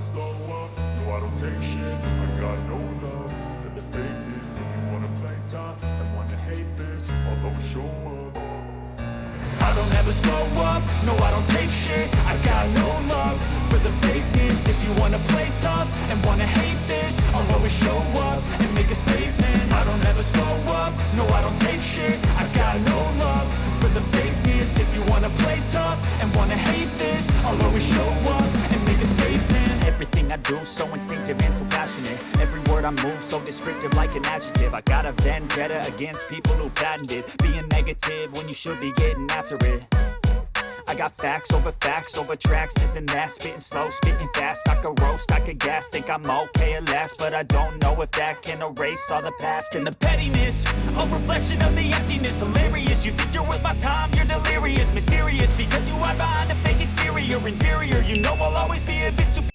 slow up, no I don't take shit. I got no love for the fakeness. If you wanna play tough and wanna hate this, I'll always show up. I don't ever slow up, no I don't take shit. I got no love for the fakeness. If you wanna play tough and wanna hate this, I'll always show up and make a statement. I don't ever slow up, no I don't take shit. I got no love for the fakeness. If you wanna play tough and wanna hate this, I'll always show up and make a statement. Everything I do so instinctive and so passionate. Every word I move so descriptive like an adjective. I got a vendetta against people who patented being negative when you should be getting after it. I got facts over tracks, this and that. Spitting slow, spitting fast. I could roast, I could gas. Think I'm okay at last, but I don't know if that can erase all the past. And the pettiness, a reflection of the emptiness. Hilarious, you think you're worth my time, you're delirious. Mysterious, because you hide behind a fake exterior. Inferior, you know I'll always be a bit superior.